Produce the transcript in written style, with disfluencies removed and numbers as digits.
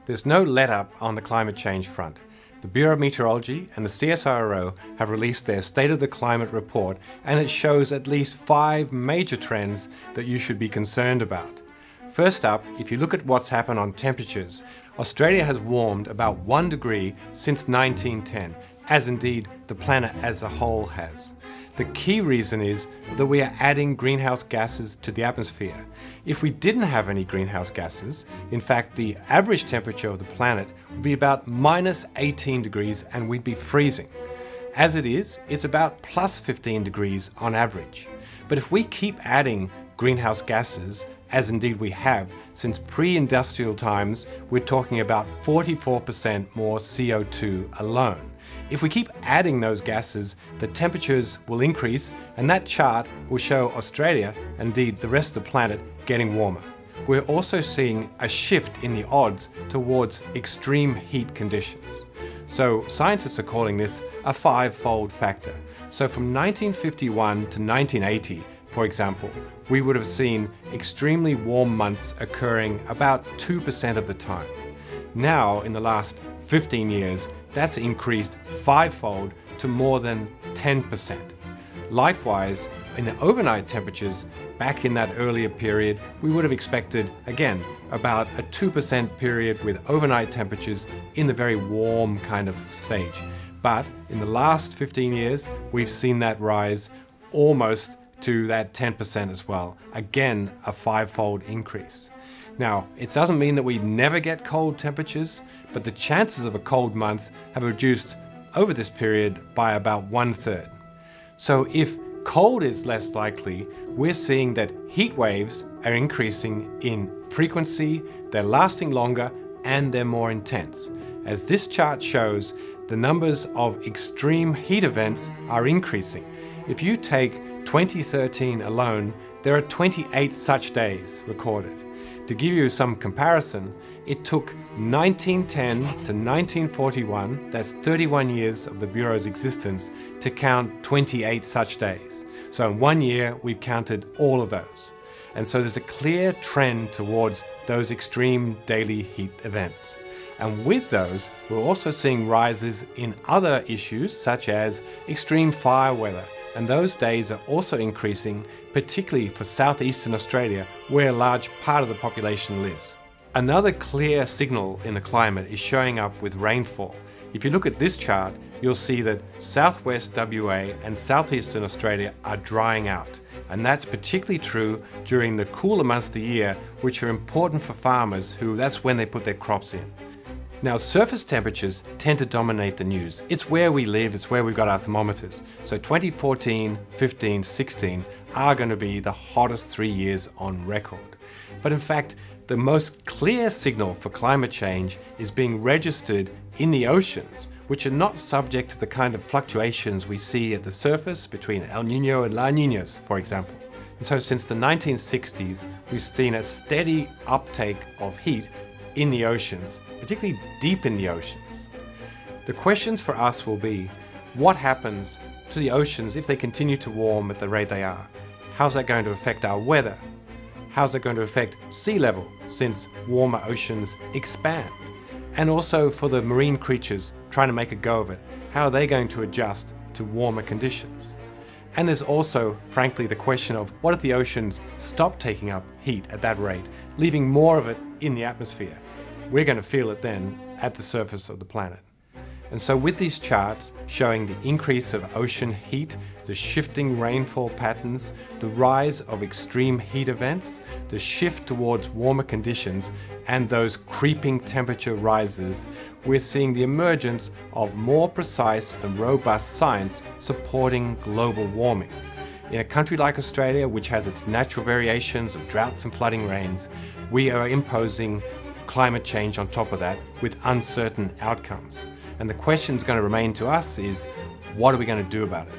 There's no let-up on the climate change front. The Bureau of Meteorology and the CSIRO have released their State of the Climate report, and it shows at least 5 major trends that you should be concerned about. First up, if you look at what's happened on temperatures, Australia has warmed about 1 degree since 1910, as indeed the planet as a whole has. The key reason is that we are adding greenhouse gases to the atmosphere. If we didn't have any greenhouse gases, in fact the average temperature of the planet would be about minus 18 degrees and we'd be freezing. As it is, it's about plus 15 degrees on average. But if we keep adding greenhouse gases, as indeed we have, since pre-industrial times, we're talking about 44% more CO2 alone. If we keep adding those gases, the temperatures will increase, and that chart will show Australia, and indeed the rest of the planet, getting warmer. We're also seeing a shift in the odds towards extreme heat conditions. So scientists are calling this a 5-fold factor. So from 1951 to 1980, for example, we would have seen extremely warm months occurring about 2% of the time. Now, in the last 15 years, that's increased 5-fold to more than 10%. Likewise, in the overnight temperatures, back in that earlier period, we would have expected, again, about a 2% period with overnight temperatures in the very warm kind of stage. But in the last 15 years, we've seen that rise almost to that 10% as well. Again, a 5-fold increase. Now, it doesn't mean that we never get cold temperatures, but the chances of a cold month have reduced over this period by about 1/3. So if cold is less likely, we're seeing that heat waves are increasing in frequency, they're lasting longer, and they're more intense. As this chart shows, the numbers of extreme heat events are increasing. If you take 2013 alone, there are 28 such days recorded. To give you some comparison, it took 1910 to 1941, that's 31 years of the Bureau's existence, to count 28 such days. So in 1 year, we've counted all of those. And so there's a clear trend towards those extreme daily heat events. And with those, we're also seeing rises in other issues such as extreme fire weather. And those days are also increasing, particularly for southeastern Australia, where a large part of the population lives. Another clear signal in the climate is showing up with rainfall. If you look at this chart, you'll see that southwest WA and southeastern Australia are drying out. And that's particularly true during the cooler months of the year, which are important for farmers who that's when they put their crops in. Now, surface temperatures tend to dominate the news. It's where we live, it's where we've got our thermometers. So 2014, 15, 16 are going to be the hottest 3 years on record. But in fact, the most clear signal for climate change is being registered in the oceans, which are not subject to the kind of fluctuations we see at the surface between El Niño and La Niñas, for example. And so since the 1960s, we've seen a steady uptake of heat in the oceans, particularly deep in the oceans. The questions for us will be, what happens to the oceans if they continue to warm at the rate they are? How's that going to affect our weather? How's that going to affect sea level, since warmer oceans expand? And also for the marine creatures trying to make a go of it, how are they going to adjust to warmer conditions? And there's also, frankly, the question of what if the oceans stop taking up heat at that rate, leaving more of it in the atmosphere? We're going to feel it then at the surface of the planet. And so with these charts showing the increase of ocean heat, the shifting rainfall patterns, the rise of extreme heat events, the shift towards warmer conditions, and those creeping temperature rises, we're seeing the emergence of more precise and robust science supporting global warming. In a country like Australia, which has its natural variations of droughts and flooding rains, we are imposing climate change on top of that with uncertain outcomes. And the question is going to remain to us is, what are we going to do about it?